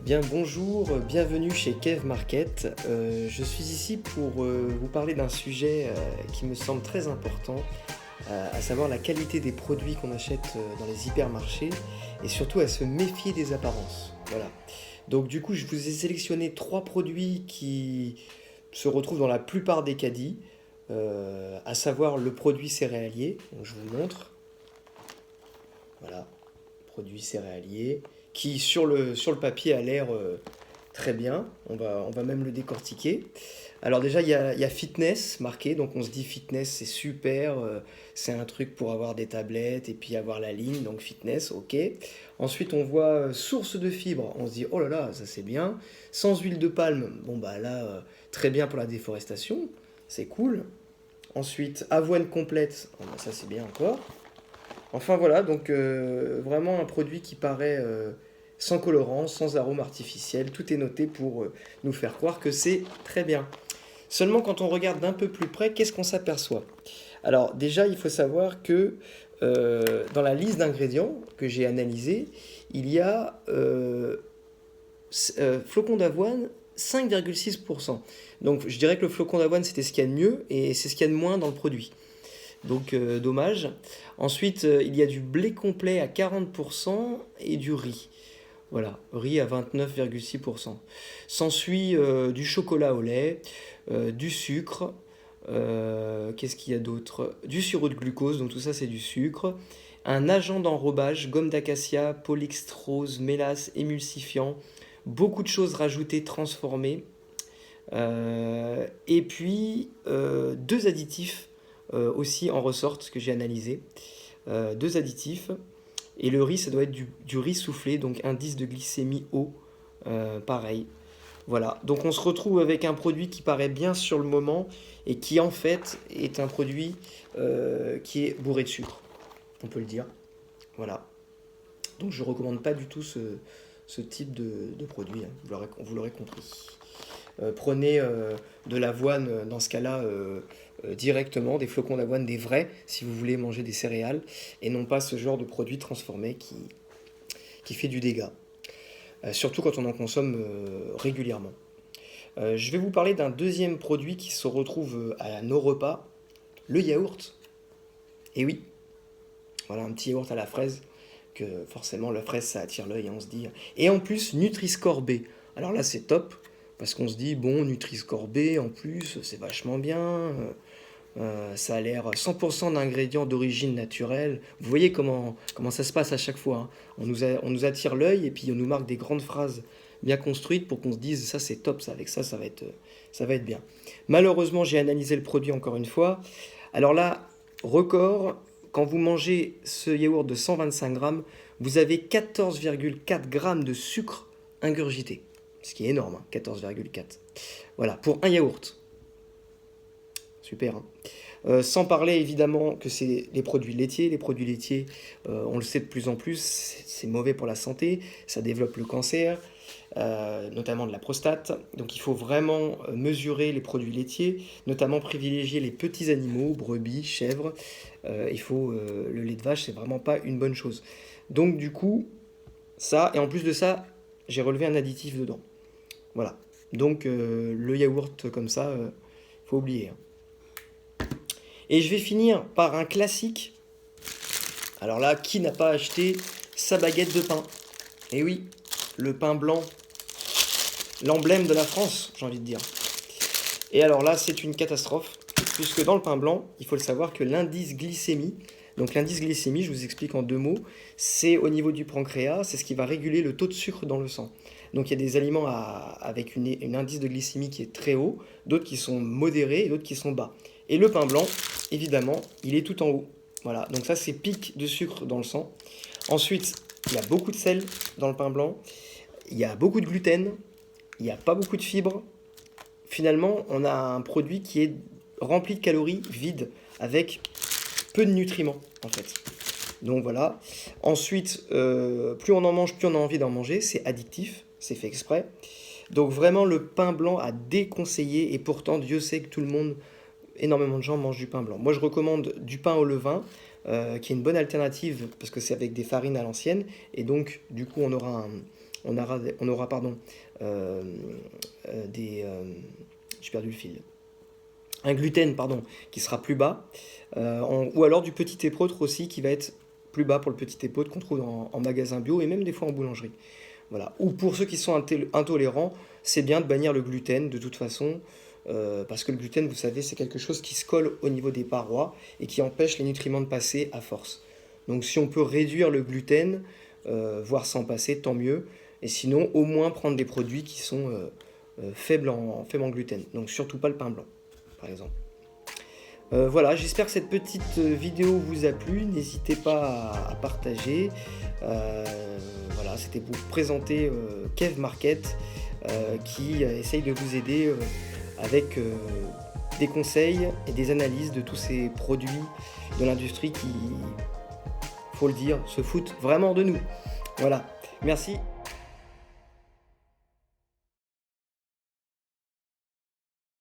Bien bonjour, bienvenue chez Kev Market. Je suis ici pour vous parler d'un sujet qui me semble très important, à savoir la qualité des produits qu'on achète dans les hypermarchés et surtout à se méfier des apparences. Voilà. Donc du coup, je vous ai sélectionné trois produits qui se retrouvent dans la plupart des caddies, à savoir le produit céréalier. Donc, je vous montre. Voilà, produit céréalier qui sur le papier a l'air très bien. On va même le décortiquer. Alors déjà, il y a fitness marqué, donc on se dit fitness, c'est super, c'est un truc pour avoir des tablettes et puis avoir la ligne, donc fitness, ok. Ensuite, on voit source de fibres, on se dit, oh là là, ça c'est bien. Sans huile de palme, bon bah là, très bien pour la déforestation, c'est cool. Ensuite, avoine complète, oh, bah, ça c'est bien encore. Enfin voilà, donc vraiment un produit qui paraît sans colorant, sans arôme artificiel, tout est noté pour nous faire croire que c'est très bien. Seulement quand on regarde d'un peu plus près, qu'est-ce qu'on s'aperçoit? Alors déjà, il faut savoir que dans la liste d'ingrédients que j'ai analysée, il y a flocons d'avoine 5,6%. Donc je dirais que le flocon d'avoine c'était ce qu'il y a de mieux et c'est ce qu'il y a de moins dans le produit. Donc dommage. Ensuite, il y a du blé complet à 40% et du riz. Voilà, riz à 29,6%. S'ensuit du chocolat au lait, du sucre, qu'est-ce qu'il y a d'autre? Du sirop de glucose, donc tout ça c'est du sucre. Un agent d'enrobage, gomme d'acacia, polydextrose, mélasse, émulsifiant. Beaucoup de choses rajoutées, transformées. Et puis deux additifs aussi en ressortent, ce que j'ai analysé. Deux additifs. Et le riz, ça doit être du riz soufflé, donc indice de glycémie haut, pareil. Voilà, donc on se retrouve avec un produit qui paraît bien sur le moment et qui en fait est un produit qui est bourré de sucre, on peut le dire. Voilà, donc je ne recommande pas du tout ce type de produit, hein. Vous l'aurez compris. Prenez de l'avoine dans ce cas-là directement, des flocons d'avoine, des vrais, si vous voulez manger des céréales, et non pas ce genre de produit transformé qui fait du dégât, surtout quand on en consomme régulièrement. Je vais vous parler d'un deuxième produit qui se retrouve à nos repas, le yaourt. Et oui, voilà un petit yaourt à la fraise, que forcément la fraise ça attire l'œil, hein, on se dit. Et en plus, Nutri-Score B. Alors là c'est top, parce qu'on se dit, bon, Nutri-Score B en plus, c'est vachement bien. Ça a l'air 100% d'ingrédients d'origine naturelle. Vous voyez comment ça se passe à chaque fois, hein. On nous attire l'œil et puis on nous marque des grandes phrases bien construites pour qu'on se dise ça c'est top, ça, avec ça ça va être bien. Malheureusement, j'ai analysé le produit encore une fois. Alors là, record, quand vous mangez ce yaourt de 125 grammes, vous avez 14,4 grammes de sucre ingurgité. Ce qui est énorme, hein, 14,4. Voilà, pour un yaourt. Super, hein. Sans parler évidemment que c'est les produits laitiers. Les produits laitiers, on le sait de plus en plus, c'est mauvais pour la santé, ça développe le cancer, notamment de la prostate. Donc il faut vraiment mesurer les produits laitiers, notamment privilégier les petits animaux, brebis, chèvres. Le lait de vache, c'est vraiment pas une bonne chose. Donc du coup, ça, et en plus de ça, j'ai relevé un additif dedans. Voilà. Donc le yaourt comme ça, faut oublier, hein. Et je vais finir par un classique. Alors là, qui n'a pas acheté sa baguette de pain? Eh oui, le pain blanc, l'emblème de la France, j'ai envie de dire. Et alors là, c'est une catastrophe, puisque dans le pain blanc, il faut le savoir que l'indice glycémie, donc l'indice glycémie, je vous explique en deux mots, c'est au niveau du pancréas, c'est ce qui va réguler le taux de sucre dans le sang. Donc il y a des aliments avec une indice de glycémie qui est très haut, d'autres qui sont modérés et d'autres qui sont bas. Et le pain blanc, évidemment, il est tout en haut. Voilà, donc ça c'est pic de sucre dans le sang. Ensuite, il y a beaucoup de sel dans le pain blanc, il y a beaucoup de gluten, il n'y a pas beaucoup de fibres. Finalement, on a un produit qui est rempli de calories, vide, avec peu de nutriments en fait. Donc voilà. Ensuite, plus on en mange, plus on a envie d'en manger. C'est addictif, c'est fait exprès. Donc vraiment, le pain blanc à déconseiller. Et pourtant, Dieu sait que énormément de gens mangent du pain blanc. Moi, je recommande du pain au levain, qui est une bonne alternative parce que c'est avec des farines à l'ancienne. Et donc, du coup, on aura on aura pardon, j'ai perdu le fil. Un gluten pardon, qui sera plus bas, ou alors du petit épeautre aussi qui va être plus bas pour le petit épeautre qu'on trouve en magasin bio et même des fois en boulangerie. Voilà. Ou pour ceux qui sont intolérants, c'est bien de bannir le gluten de toute façon, parce que le gluten, vous savez, c'est quelque chose qui se colle au niveau des parois et qui empêche les nutriments de passer à force. Donc si on peut réduire le gluten, voire s'en passer, tant mieux. Et sinon, au moins prendre des produits qui sont faibles en gluten. Donc surtout pas le pain blanc, par exemple. Voilà, j'espère que cette petite vidéo vous a plu. N'hésitez pas à partager. Voilà, c'était pour présenter Kev Market qui essaye de vous aider avec des conseils et des analyses de tous ces produits de l'industrie qui, faut le dire, se foutent vraiment de nous. Voilà, merci.